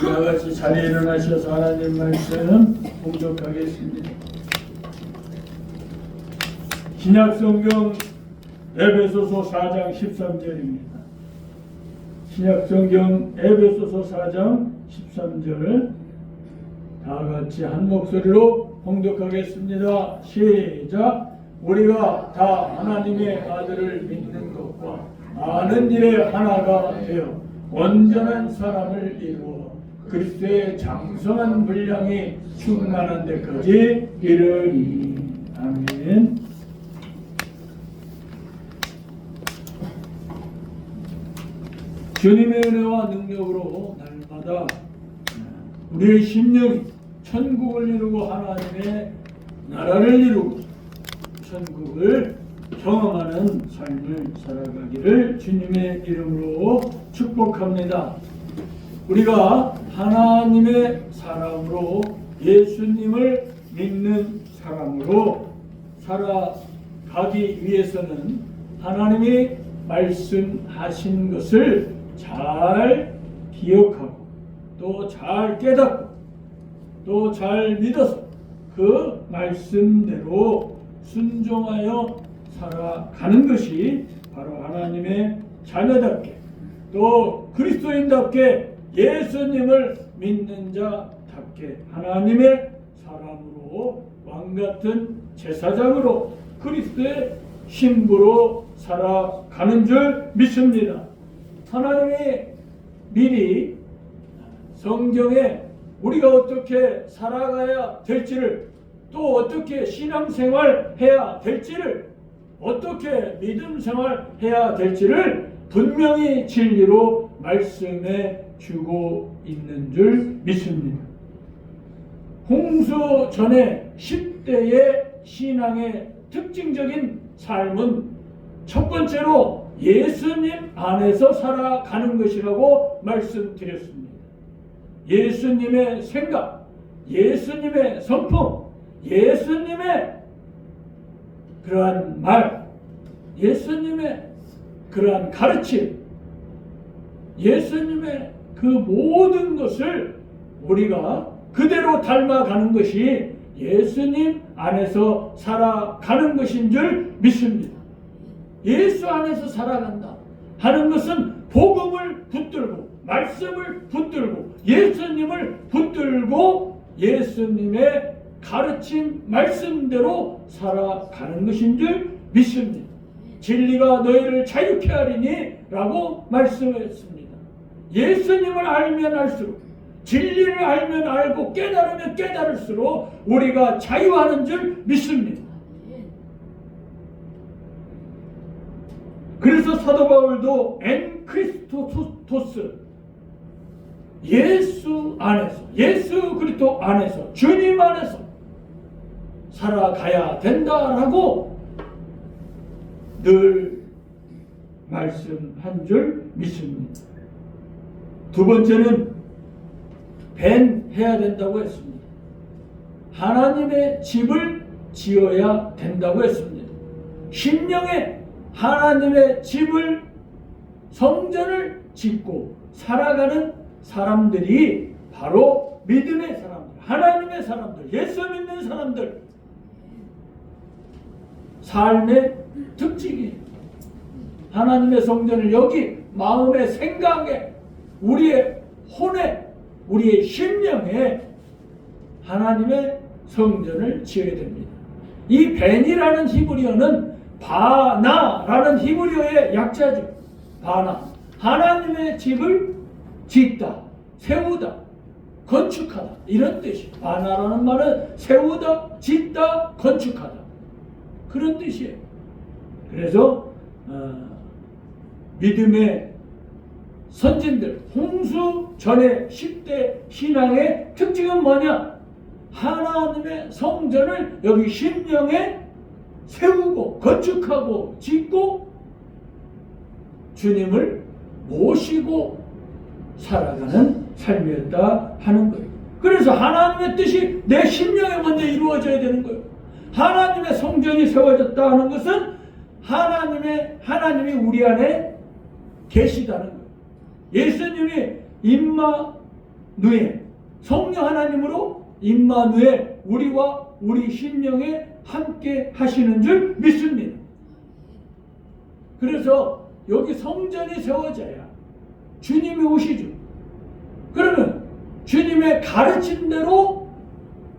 다 같이 자리에 일어나셔서 하나님 말씀 봉독하겠습니다. 신약성경 에베소서 4장 13절입니다. 신약성경 에베소서 4장 13절 다 같이 한 목소리로 봉독하겠습니다. 시작. 우리가 다 하나님의 아들을 믿는 것과 아는 일에 하나가 되어 온전한 사람을 이루어 그리스도의 장성한 분량이 충만한 데까지 이르리. 아멘. 주님의 은혜와 능력으로 날마다 우리의 심령이 천국을 이루고 하나님의 나라를 이루고 천국을 경험하는 삶을 살아가기를 주님의 이름으로 축복합니다. 우리가 하나님의 사람으로 예수님을 믿는 사람으로 살아가기 위해서는 하나님이 말씀하신 것을 잘 기억하고 또 잘 깨닫고 또 잘 믿어서 그 말씀대로 순종하여 살아가는 것이 바로 하나님의 자녀답게 또 그리스도인답게 예수님을 믿는 자답게 하나님의 사람으로 왕같은 제사장으로 그리스도의 신부로 살아가는 줄 믿습니다. 하나님이 미리 성경에 우리가 어떻게 살아가야 될지를 또 어떻게 신앙생활 해야 될지를 어떻게 믿음생활 해야 될지를 분명히 진리로 말씀해 주고 있는 줄 믿습니다. 홍수 전에 10대의 신앙의 특징적인 삶은 첫 번째로 예수님 안에서 살아가는 것이라고 말씀드렸습니다. 예수님의 생각, 예수님의 성품, 예수님의 그러한 말, 예수님의 그러한 가르침, 예수님의 그 모든 것을 우리가 그대로 닮아가는 것이 예수님 안에서 살아가는 것인 줄 믿습니다. 예수 안에서 살아간다 하는 것은 복음을 붙들고 말씀을 붙들고 예수님을 붙들고 예수님의 가르침 말씀대로 살아가는 것인 줄 믿습니다. 진리가 너희를 자유케 하리니 라고 말씀했습니다. 예수님을 알면 알수록 진리를 알면 알고 깨달으면 깨달을수록 우리가 자유하는 줄 믿습니다. 그래서 사도 바울도 엔 크리스토스 예수 안에서 예수 그리스도 안에서 주님 안에서 살아가야 된다라고 늘 말씀한 줄 믿습니다. 두 번째는 밴해야 된다고 했습니다. 하나님의 집을 지어야 된다고 했습니다. 심령에 하나님의 집을 성전을 짓고 살아가는 사람들이 바로 믿음의 사람들, 하나님의 사람들, 예수 믿는 사람들 삶의 특징이에요. 하나님의 성전을 여기 마음의 생각에 우리의 혼에 우리의 심령에 하나님의 성전을 지어야 됩니다. 이 벤이라는 히브리어는 바나라는 히브리어의 약자죠. 바나. 하나님의 집을 짓다, 세우다, 건축하다 이런 뜻이에요. 바나라는 말은 세우다, 짓다, 건축하다 그런 뜻이에요. 그래서 믿음의 선진들 홍수 전의 10대 신앙의 특징은 뭐냐? 하나님의 성전을 여기 심령에 세우고 건축하고 짓고 주님을 모시고 살아가는 삶이었다 하는 거예요. 그래서 하나님의 뜻이 내 심령에 먼저 이루어져야 되는 거예요. 하나님의 성전이 세워졌다 하는 것은 하나님이 우리 안에 계시다는 거예요. 예수님이 성령 하나님으로 임마누엘 우리와 우리 심령에 함께 하시는 줄 믿습니다. 그래서 여기 성전이 세워져야 주님이 오시죠. 그러면 주님의 가르침대로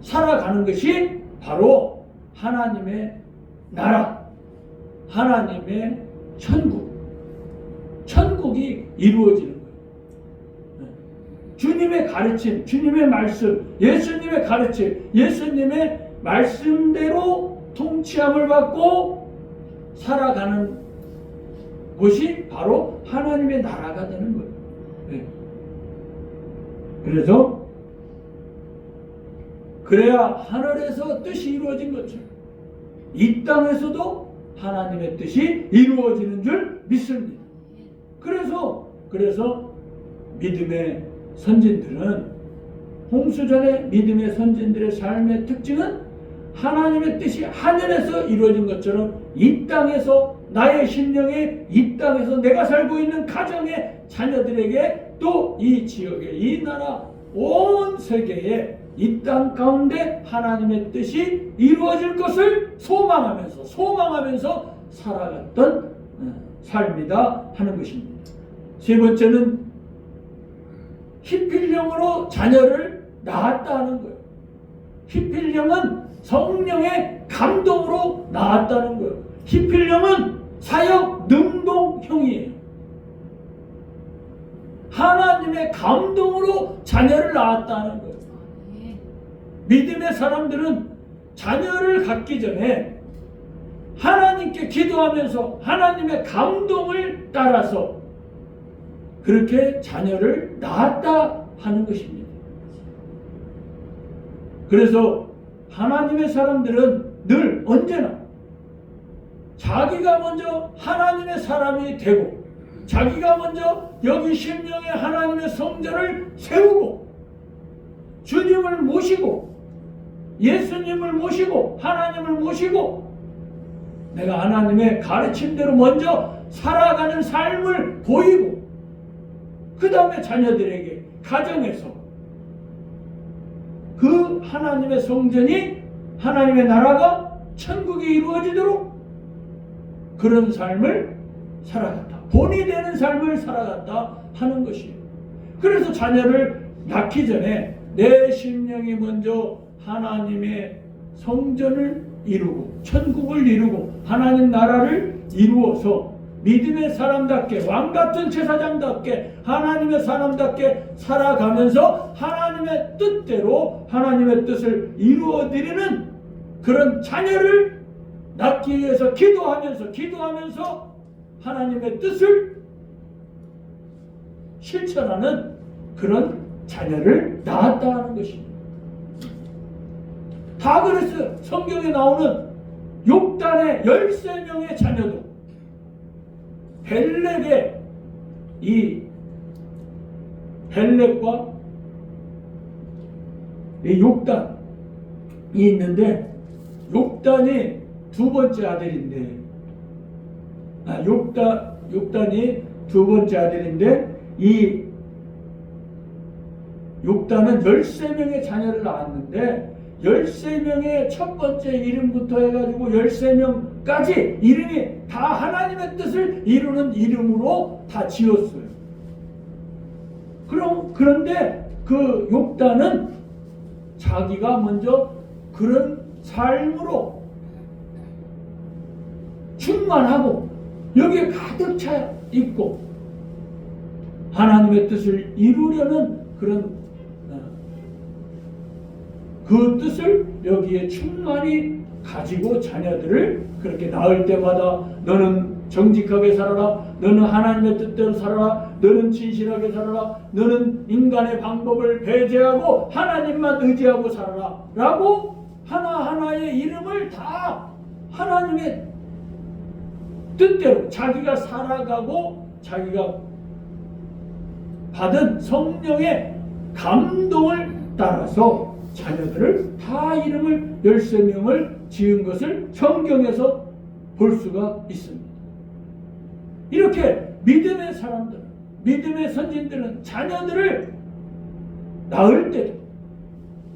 살아가는 것이 바로 하나님의 나라, 하나님의 천국이 이루어지는 거예요. 주님의 가르침, 주님의 말씀, 예수님의 가르침, 예수님의 말씀대로 통치함을 받고 살아가는 것이 바로 하나님의 나라가 되는 거예요. 그래서 그래야 하늘에서 뜻이 이루어진 것처럼 이 땅에서도 하나님의 뜻이 이루어지는 줄 믿습니다. 그래서 믿음의 선진들은, 홍수전의 믿음의 선진들의 삶의 특징은 하나님의 뜻이 하늘에서 이루어진 것처럼 이 땅에서, 나의 심령에, 이 땅에서 내가 살고 있는 가정의 자녀들에게, 또 이 지역에, 이 나라, 온 세계에 이 땅 가운데 하나님의 뜻이 이루어질 것을 소망하면서 살아갔던 삶이다 하는 것입니다. 세 번째는 희필령으로 자녀를 낳았다 하는 거예요. 희필령은 성령의 감동으로 낳았다는 거예요. 희필령은 사역 능동형이에요. 하나님의 감동으로 자녀를 낳았다는 거예요. 믿음의 사람들은 자녀를 갖기 전에 하나님께 기도하면서 하나님의 감동을 따라서 그렇게 자녀를 낳았다 하는 것입니다. 그래서 하나님의 사람들은 늘 언제나 자기가 먼저 하나님의 사람이 되고, 자기가 먼저 여기 심령에 하나님의 성전을 세우고, 주님을 모시고, 예수님을 모시고, 하나님을 모시고, 내가 하나님의 가르침대로 먼저 살아가는 삶을 보이고, 그 다음에 자녀들에게, 가정에서 그 하나님의 성전이, 하나님의 나라가, 천국이 이루어지도록 그런 삶을 살아갔다. 본이 되는 삶을 살아갔다 하는 것이에요. 그래서 자녀를 낳기 전에 내 심령이 먼저 하나님의 성전을 이루고, 천국을 이루고, 하나님 나라를 이루어서 믿음의 사람답게, 왕같은 제사장답게, 하나님의 사람답게 살아가면서 하나님의 뜻대로 하나님의 뜻을 이루어드리는 그런 자녀를 낳기 위해서 기도하면서 하나님의 뜻을 실천하는 그런 자녀를 낳았다는 것입니다. 다 그랬어요. 성경에 나오는 욕단의 13명의 자녀도 벨렉의, 이 벨렉과 이 욕단이 있는데, 욕단이 두 번째 아들인데, 욕단이 두 번째 아들인데, 이 욕단은 13명의 자녀를 낳았는데 13명의 첫 번째 이름부터 해가지고 13명까지 이름이 다 하나님의 뜻을 이루는 이름으로 다 지었어요. 그런데 그 욕단은 자기가 먼저 그런 삶으로 충만하고 여기에 가득 차 있고 하나님의 뜻을 이루려는 그런 그 뜻을 여기에 충만히 가지고 자녀들을 그렇게 낳을 때마다 너는 정직하게 살아라, 너는 하나님의 뜻대로 살아라, 너는 진실하게 살아라, 너는 인간의 방법을 배제하고 하나님만 의지하고 살아라 라고 하나하나의 이름을 다 하나님의 뜻대로 자기가 살아가고 자기가 받은 성령의 감동을 따라서 자녀들을 다 이름을 13명을 지은 것을 성경에서 볼 수가 있습니다. 이렇게 믿음의 사람들, 믿음의 선진들은 자녀들을 낳을 때도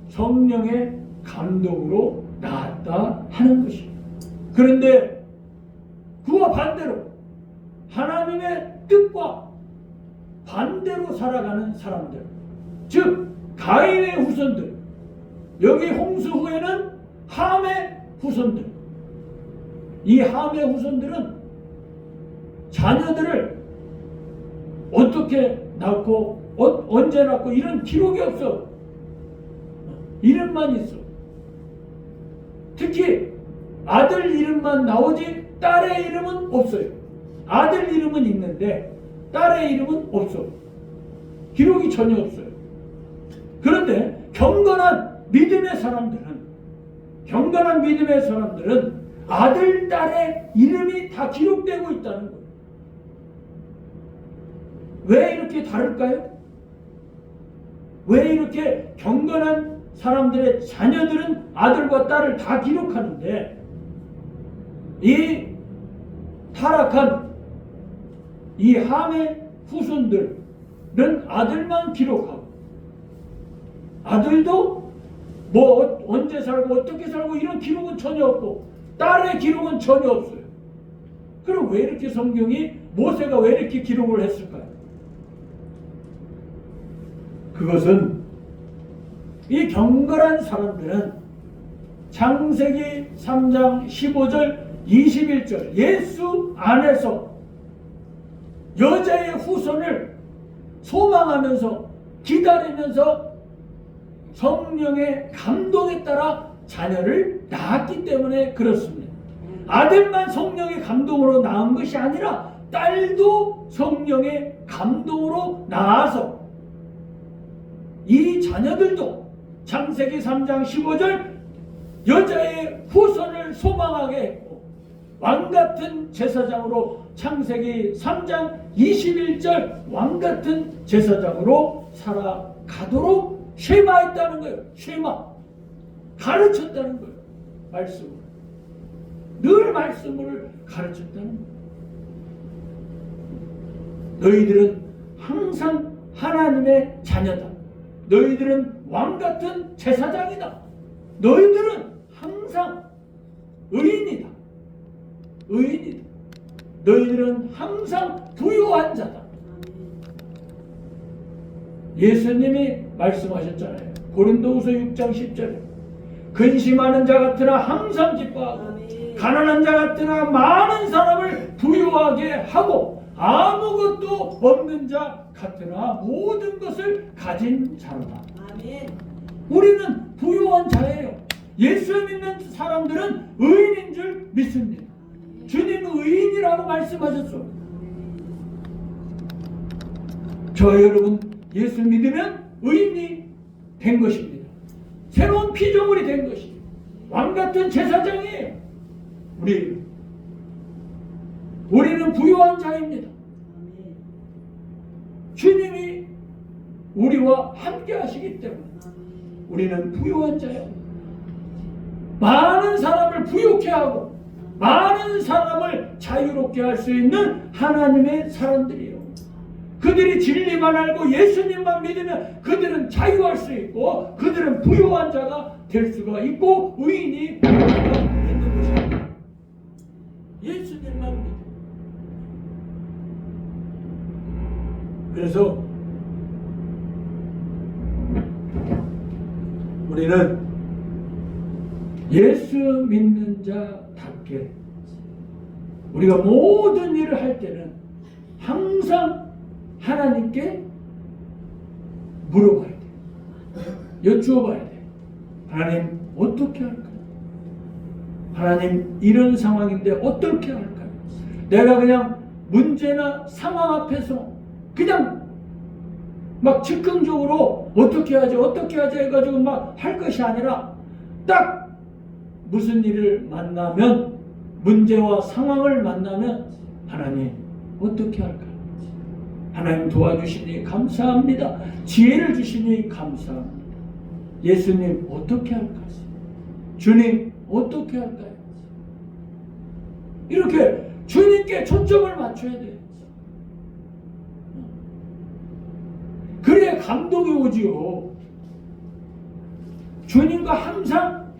성령의 감동으로 낳았다 하는 것입니다. 그런데 그와 반대로 하나님의 뜻과 반대로 살아가는 사람들, 즉 가인의 후손들, 여기 홍수 후에는 함의 후손들, 이 함의 후손들은 자녀들을 어떻게 낳고 언제 낳고 이런 기록이 없어. 이름만 있어. 특히 아들 이름만 나오지 딸의 이름은 없어요. 아들 이름은 있는데 딸의 이름은 없어. 기록이 전혀 없어요. 그런데 경건한 믿음의 사람들은 아들, 딸의 이름이 다 기록되고 있다는 거예요. 왜 이렇게 다를까요? 왜 이렇게 경건한 사람들의 자녀들은 아들과 딸을 다 기록하는데 이 타락한 이 함의 후손들은 아들만 기록하고 아들도 뭐 언제 살고 어떻게 살고 이런 기록은 전혀 없고 딸의 기록은 전혀 없어요. 그럼 왜 이렇게 성경이 모세가 왜 이렇게 기록을 했을까요? 그것은 이 경건한 사람들은 창세기 3장 15절 21절 예수 안에서 여자의 후손을 소망하면서 기다리면서 성령의 감동에 따라 자녀를 낳았기 때문에 그렇습니다. 아들만 성령의 감동으로 낳은 것이 아니라 딸도 성령의 감동으로 낳아서 이 자녀들도 창세기 3장 15절 여자의 후손을 소망하게 했고 왕같은 제사장으로 창세기 3장 21절 왕같은 제사장으로 살아가도록 쉐마했다는 거예요. 쉐마. 가르쳤다는 거예요. 말씀을. 늘 말씀을 가르쳤다는 거예요. 너희들은 항상 하나님의 자녀다. 너희들은 왕같은 제사장이다. 너희들은 항상 의인이다. 의인이다. 너희들은 항상 부유한 자다. 예수님이 말씀하셨잖아요. 고린도후서 6장 10절에 근심하는 자 같으나 항상 기뻐하고 가난한 자 같으나 많은 사람을 부유하게 하고 아무것도 없는 자 같으나 모든 것을 가진 자로다. 아멘. 우리는 부유한 자예요. 예수 믿는 사람들은 의인인 줄 믿습니다. 주님은 의인이라고 말씀하셨어. 저 여러분 예수 믿으면 의인이 된 것입니다. 새로운 피조물이 된 것입니다. 왕같은 제사장이에요. 우리는 부유한 자입니다. 주님이 우리와 함께 하시기 때문에 우리는 부유한 자예요. 많은 사람을 부유케 하고 많은 사람을 자유롭게 할 수 있는 하나님의 사람들이에요. 그들이 진리만 알고 예수님만 믿으면 그들은 자유할 수 있고 그들은 부유한 자가 될 수가 있고 의인이 될 수가 있는 것입니다. 예수님만 믿으면. 그래서 우리는 예수 믿는 자답게 우리가 모든 일을 할 때는 항상 하나님께 물어봐야 돼. 여쭈어봐야 돼. 하나님 어떻게 할까요? 하나님 이런 상황인데 어떻게 할까요? 내가 그냥 문제나 상황 앞에서 그냥 막 즉흥적으로 어떻게 하지 해가지고 막 할 것이 아니라 딱 무슨 일을 만나면 문제와 상황을 만나면 하나님 어떻게 할까요? 하나님 도와주시니 감사합니다. 지혜를 주시니 감사합니다. 예수님 어떻게 할까요? 주님 어떻게 할까요? 이렇게 주님께 초점을 맞춰야 돼요. 그래야 감동이 오지요. 주님과 항상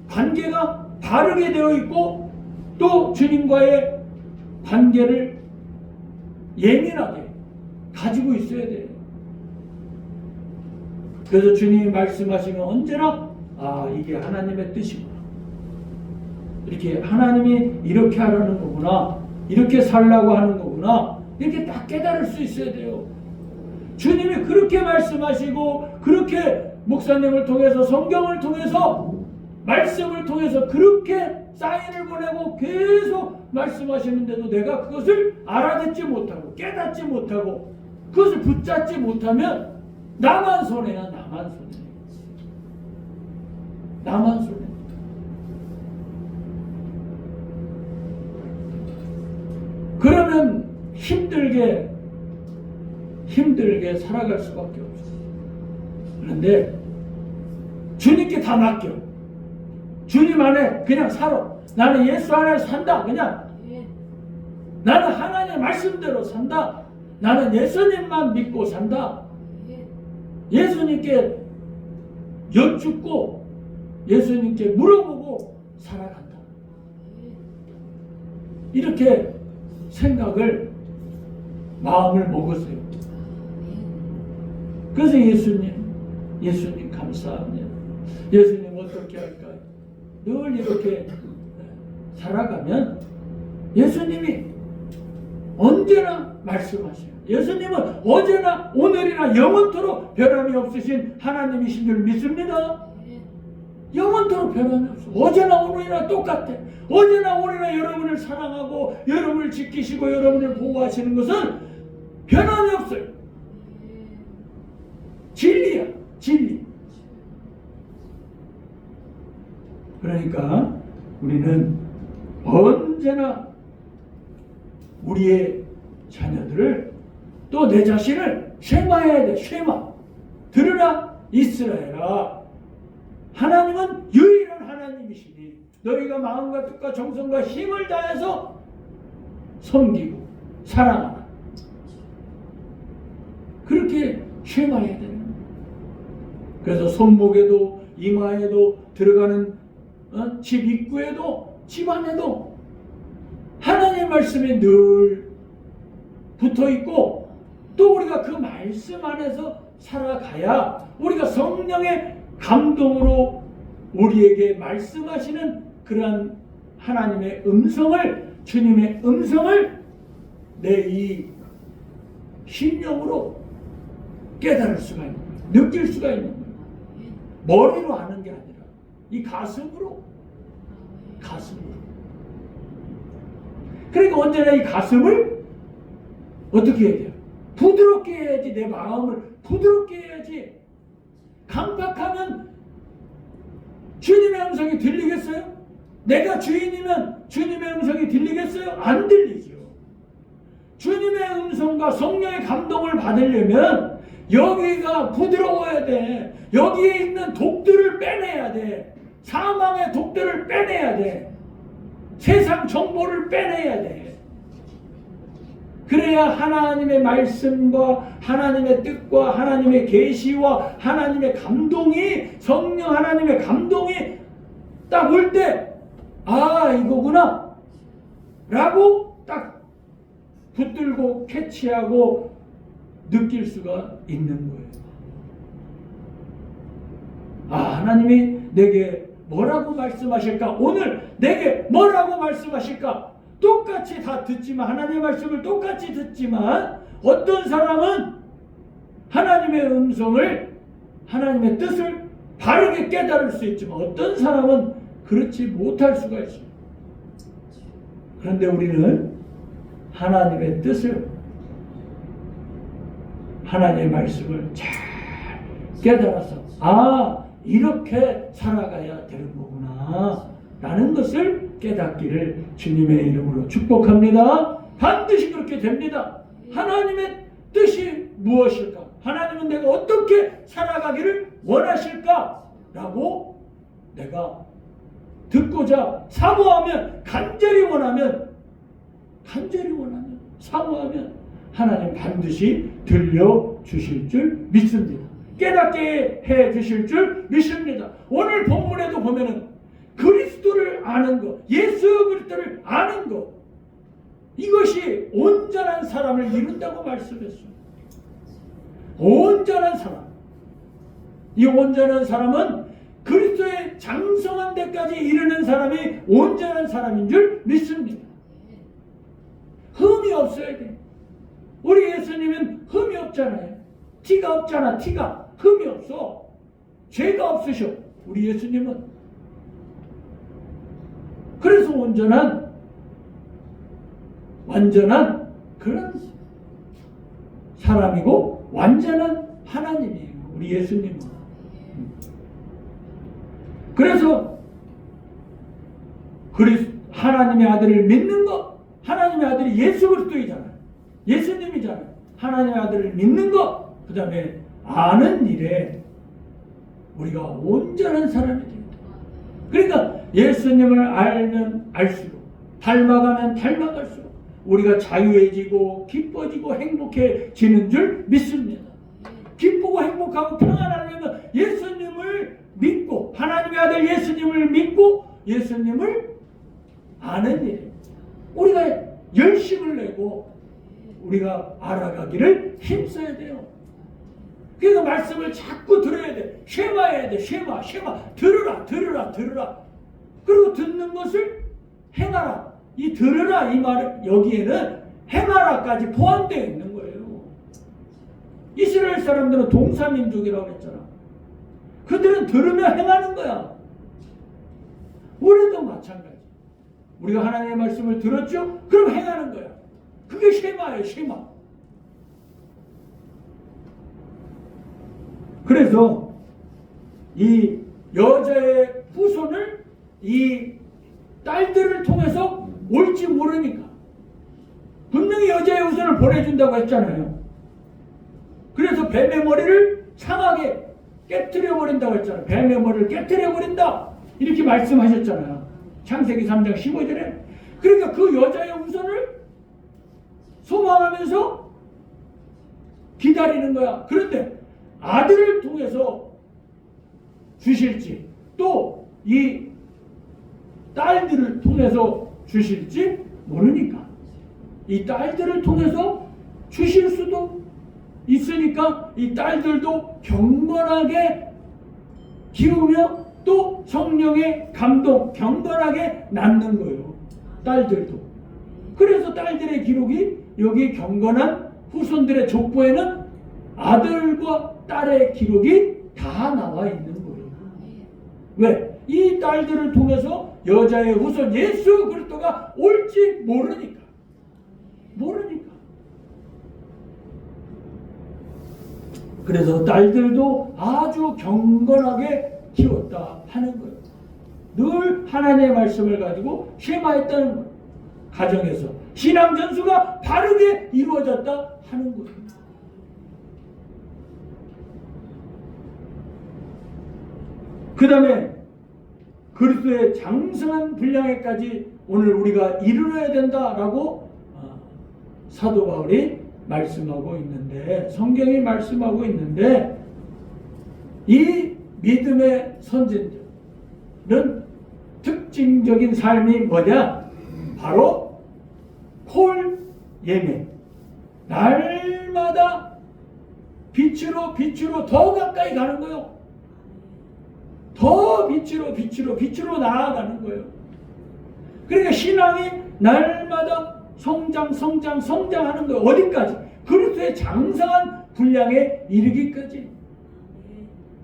관계가 바르게 되어 있고 또 주님과의 관계를 예민하게 가지고 있어야 돼요. 그래서 주님이 말씀하시면 언제나 이게 하나님의 뜻이구나. 이렇게 하나님이 이렇게 하라는 거구나. 이렇게 살라고 하는 거구나. 이렇게 딱 깨달을 수 있어야 돼요. 주님이 그렇게 말씀하시고 그렇게 목사님을 통해서 성경을 통해서 말씀을 통해서 그렇게 사인을 보내고 계속 말씀하시는데도 내가 그것을 알아듣지 못하고 깨닫지 못하고 그것을 붙잡지 못하면 나만 손해야. 나만 손해. 나만 손해. 그러면 힘들게 살아갈 수밖에 없어요. 그런데 주님께 다 맡겨. 주님 안에 그냥 살아. 나는 예수 안에 산다. 그냥 나는 하나님의 말씀대로 산다. 나는 예수님만 믿고 산다. 예수님께 여쭙고 예수님께 물어보고 살아간다. 이렇게 생각을 마음을 먹었어요. 그래서 예수님 감사합니다. 예수님 어떻게 할까요? 늘 이렇게 살아가면 예수님이 언제나 말씀하셔요. 예수님은 어제나 오늘이나 영원토록 변함이 없으신 하나님이신 줄 믿습니다. 영원토록 변함이 없어. 어제나 오늘이나 똑같아. 어제나 오늘이나 여러분을 사랑하고 여러분을 지키시고 여러분을 보호하시는 것은 변함이 없어요. 진리야, 진리. 그러니까 우리는 언제나 우리의 자녀들을 또 내 자신을 쉐마해야 돼. 쉐마. 들으라 이스라엘아. 하나님은 유일한 하나님이시니 너희가 마음과 뜻과 정성과 힘을 다해서 섬기고 사랑하라. 그렇게 쉐마해야 되는 거예요. 그래서 손목에도 이마에도 들어가는 집 입구에도 집 안에도 하나님의 말씀이 늘 붙어 있고 또 우리가 그 말씀 안에서 살아가야 우리가 성령의 감동으로 우리에게 말씀하시는 그러한 하나님의 음성을, 주님의 음성을 내 이 심령으로 깨달을 수가 있는 거예요. 느낄 수가 있는 거예요. 머리로 아는 게 아니라 이 가슴으로. 그러니까 언제나 이 가슴을 어떻게 해야 돼요? 부드럽게 해야지. 내 마음을 부드럽게 해야지. 강팍하면 주님의 음성이 들리겠어요? 내가 주인이면 주님의 음성이 들리겠어요? 안 들리죠. 주님의 음성과 성령의 감동을 받으려면 여기가 부드러워야 돼. 여기에 있는 독들을 빼내야 돼. 사망의 독들을 빼내야 돼. 세상 정보를 빼내야 돼. 그래야 하나님의 말씀과 하나님의 뜻과 하나님의 계시와 하나님의 감동이, 성령 하나님의 감동이 딱 올 때 이거구나 라고 딱 붙들고 캐치하고 느낄 수가 있는 거예요. 하나님이 내게 뭐라고 말씀하실까? 오늘 내게 뭐라고 말씀하실까? 똑같이 다 듣지만, 하나님의 말씀을 똑같이 듣지만 어떤 사람은 하나님의 음성을, 하나님의 뜻을 바르게 깨달을 수 있지만 어떤 사람은 그렇지 못할 수가 있어요. 그런데 우리는 하나님의 뜻을, 하나님의 말씀을 잘 깨달아서 이렇게 살아가야 되는 거구나 라는 것을 깨닫기를 주님의 이름으로 축복합니다. 반드시 그렇게 됩니다. 하나님의 뜻이 무엇일까? 하나님은 내가 어떻게 살아가기를 원하실까? 라고 내가 듣고자 사모하면, 간절히 원하면, 사모하면 하나님 반드시 들려주실 줄 믿습니다. 깨닫게 해 주실 줄 믿습니다. 오늘 본문에도 보면은 그리스도를 아는 것, 예수 그리스도를 아는 것, 이것이 온전한 사람을 이룬다고 말씀했어요. 온전한 사람. 이 온전한 사람은 그리스도의 장성한 데까지 이르는 사람이 온전한 사람인 줄 믿습니다. 흠이 없어야 돼. 우리 예수님은 흠이 없잖아요. 티가 없잖아. 티가. 흠이 없어. 죄가 없으셔. 우리 예수님은. 그래서 완전한 그런 사람이고 완전한 하나님이에요. 우리 예수님은. 그래서 하나님의 아들을 믿는 것, 하나님의 아들이 예수 그리스도이잖아요. 예수님이잖아요. 하나님의 아들을 믿는 것, 그 다음에 아는 일에 우리가 온전한 사람이 됩니다. 그러니까 예수님을 알면 알수록, 닮아가면 닮아갈수록 우리가 자유해지고 기뻐지고 행복해지는 줄 믿습니다. 기쁘고 행복하고 평안하려면 예수님을 믿고, 하나님의 아들 예수님을 믿고 예수님을 아는 일, 우리가 열심을 내고 우리가 알아가기를 힘써야 돼요. 그러니까 말씀을 자꾸 들어야 돼. 쉐마해야 돼. 쉐마. 들으라. 그리고 듣는 것을 행하라. 이 들으라 이 말, 여기에는 행하라까지 포함되어 있는 거예요. 이스라엘 사람들은 동사민족이라고 했잖아. 그들은 들으며 행하는 거야. 우리도 마찬가지. 우리가 하나님의 말씀을 들었죠? 그럼 행하는 거야. 그게 쉐마예요. 쉐마. 그래서 이 여자의 후손을 이 딸들을 통해서 올지 모르니까 분명히 여자의 후손을 보내준다고 했잖아요. 그래서 뱀의 머리를 상하게 깨트려 버린다고 했잖아요. 뱀의 머리를 깨트려 버린다 이렇게 말씀하셨잖아요. 창세기 3장 15절에. 그러니까 그 여자의 후손을 소망하면서 기다리는 거야. 그런데 아들을 통해서 주실지 또 이 딸들을 통해서 주실지 모르니까 이 딸들을 통해서 주실 수도 있으니까 이 딸들도 경건하게 키우며 또 성령의 감동 경건하게 낳는 거예요. 딸들도. 그래서 딸들의 기록이 여기 경건한 후손들의 족보에는 아들과 딸의 기록이 다 나와 있는 거예요. 왜? 이 딸들을 통해서 여자의 후손 예수 그리스도가 올지 모르니까. 그래서 딸들도 아주 경건하게 키웠다 하는 거예요. 늘 하나님의 말씀을 가지고 쉐마했다는 거예요. 가정에서 신앙 전수가 바르게 이루어졌다 하는 거예요. 그 다음에 그리스도의 장성한 분량에까지 오늘 우리가 이르러야 된다라고 사도 바울이 말씀하고 있는데, 성경이 말씀하고 있는데, 이 믿음의 선진들은 특징적인 삶이 뭐냐? 바로 콜 예매, 날마다 빛으로 더 가까이 가는 거예요. 더 빛으로 나아가는 거예요. 그러니까 신앙이 날마다 성장하는 거예요. 어디까지? 그리스도의 장성한 분량에 이르기까지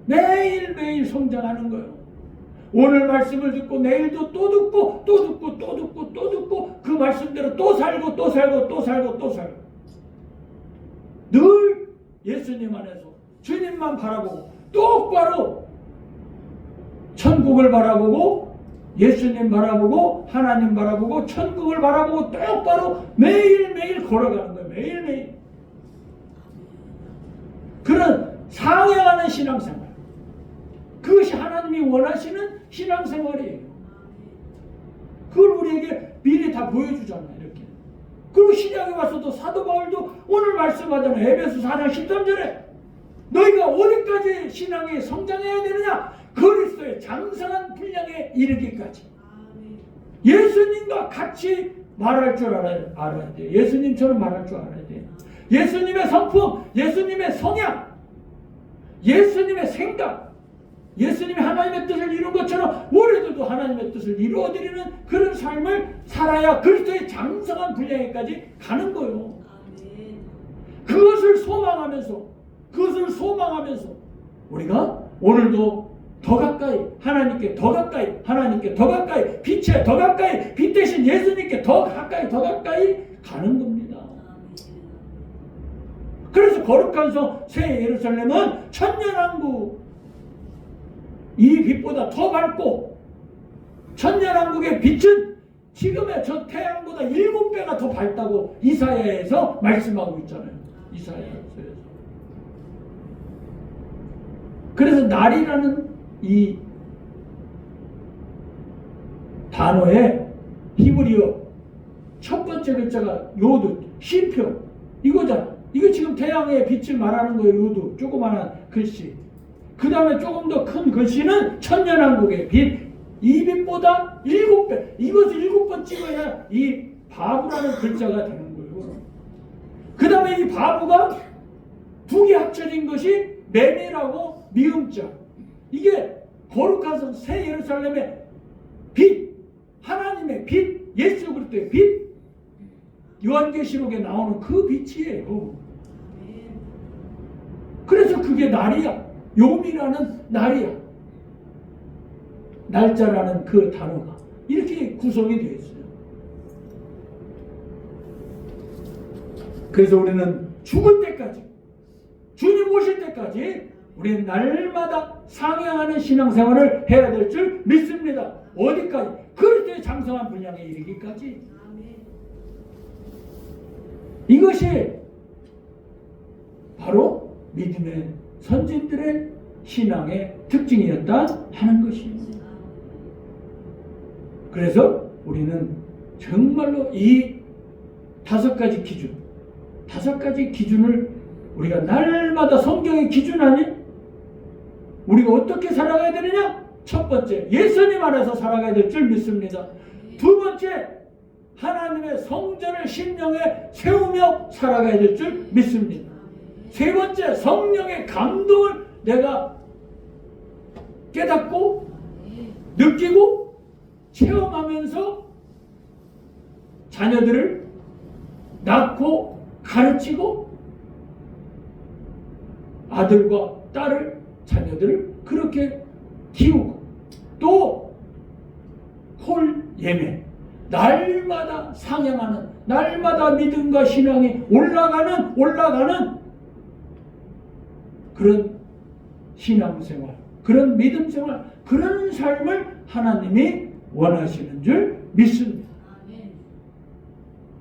매일매일 성장하는 거예요. 오늘 말씀을 듣고 내일도 또 듣고 그 말씀대로 또 살고 늘 예수님 안에서 주님만 바라보고 똑바로 천국을 바라보고 예수님 바라보고 하나님 바라보고 천국을 바라보고 똑바로 매일매일 걸어가는 거예요. 매일매일. 그런 상향하는 신앙생활. 그것이 하나님이 원하시는 신앙생활이에요. 그걸 우리에게 미리 다 보여주잖아요. 이렇게. 그리고 신약에 와서도 사도 바울도 오늘 말씀하잖아요. 에베소 4장 13절에 너희가 어디까지 신앙에 성장해야 되느냐? 그리스도의 장성한 분량에 이르기까지. 예수님과 같이 말할 줄 알아야 돼. 예수님처럼 말할 줄 알아야 돼. 예수님의 성품, 예수님의 성향, 예수님의 생각, 예수님이 하나님의 뜻을 이룬 것처럼 우리들도 하나님의 뜻을 이루어드리는 그런 삶을 살아야 그리스도의 장성한 분량에까지 가는 거예요. 그것을 소망하면서 우리가 오늘도 더 가까이 하나님께 더 가까이 빛에 더 가까이 빛 대신 예수님께 더 가까이 가는 겁니다. 그래서 거룩한 성 새 예루살렘은 천년왕국 이 빛보다 더 밝고 천년왕국의 빛은 지금의 저 태양보다 7배가 더 밝다고 이사야에서 말씀하고 있잖아요. 이사야에서. 그래서 날이라는 이 단어의 히브리어 첫 번째 글자가 요드, 시표 이거잖아. 이거 지금 태양의 빛을 말하는 거예요. 요드, 조그마한 글씨. 그 다음에 조금 더 큰 글씨는 천년왕국의 빛. 이 빛보다 7배. 이것을 7번 찍어야 이 바브라는 글자가 되는 거예요. 그 다음에 이 바브가 두 개 합쳐진 것이 메메라고 미음자. 이게 거룩한 성 새 예루살렘의 빛, 하나님의 빛, 예수 그리스도의 빛, 요한계시록에 나오는 그 빛이에요. 그래서 그게 날이야. 요미라는 날이야. 날짜라는 그 단어가 이렇게 구성이 되어 있어요. 그래서 우리는 죽을 때까지, 주님 오실 때까지 우리는 날마다 상향하는 신앙생활을 해야 될 줄 믿습니다. 어디까지? 그리스도의 장성한 분량에 이르기까지. 이것이 바로 믿음의 선진들의 신앙의 특징이었다 하는 것입니다. 그래서 우리는 정말로 이 5가지 기준을 우리가 날마다 성경의 기준 아니? 우리가 어떻게 살아가야 되느냐? 첫 번째, 예수님 안에서 살아가야 될 줄 믿습니다. 두 번째, 하나님의 성전을 심령에 세우며 살아가야 될 줄 믿습니다. 세 번째, 성령의 감동을 내가 깨닫고 느끼고 체험하면서 자녀들을 낳고 가르치고 아들과 딸을 자녀들을 그렇게 키우고 또 콜 예매 날마다 상향하는 날마다 믿음과 신앙이 올라가는 그런 신앙생활 그런 믿음생활 그런 삶을 하나님이 원하시는 줄 믿습니다.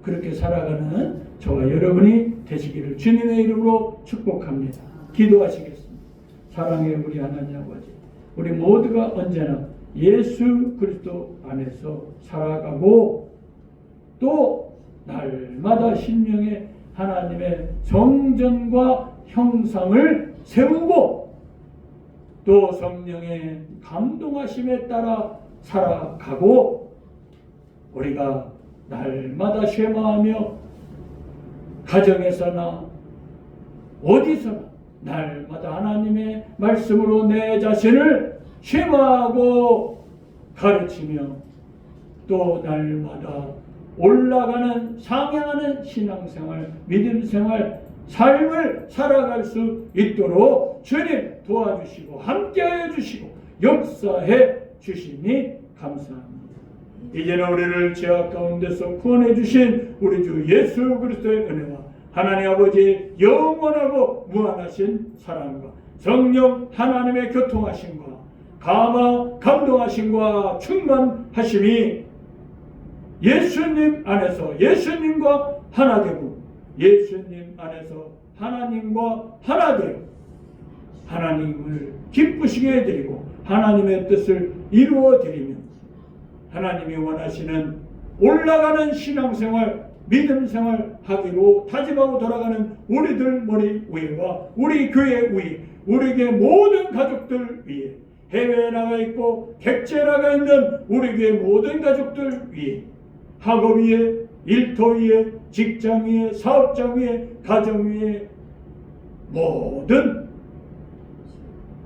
그렇게 살아가는 저와 여러분이 되시기를 주님의 이름으로 축복합니다. 기도하시겠습니다. 사랑의 우리 하나님 아버지, 우리 모두가 언제나 예수 그리스도 안에서 살아가고 또 날마다 심령에 하나님의 성전과 형상을 세우고 또 성령의 감동하심에 따라 살아가고 우리가 날마다 쉐마하며 가정에서나 어디서나 날마다 하나님의 말씀으로 내 자신을 쉐마하고 가르치며 또 날마다 올라가는 상향하는 신앙생활, 믿음생활, 삶을 살아갈 수 있도록 주님 도와주시고 함께하여 주시고 역사해 주시니 감사합니다. 이제는 우리를 죄악 가운데서 구원해 주신 우리 주 예수 그리스도의 은혜와 하나님 아버지의 영원하고 무한하신 사랑과 성령 하나님의 교통하심과 감동하심과 충만하심이 예수님 안에서 예수님과 하나되고 예수님 안에서 하나님과 하나되어 하나님을 기쁘시게 해드리고 하나님의 뜻을 이루어 드리며 하나님이 원하시는 올라가는 신앙생활 믿음 생활하기로 다짐하고 돌아가는 우리들 머리 위와 우리 교회 위, 우리 교회 모든 가족들 위에, 해외에 나가 있고 객지에 나가 있는 우리 교회 모든 가족들 위에, 학업 위에, 일터 위에, 직장 위에, 사업장 위에, 가정 위에, 모든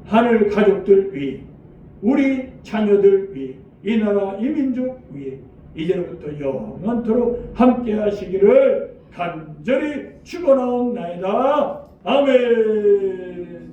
하늘 가족들 위에, 우리 자녀들 위에, 이 나라 이 민족 위에 이제부터 영원토록 함께 하시기를 간절히 축원하옵나이다. 아멘.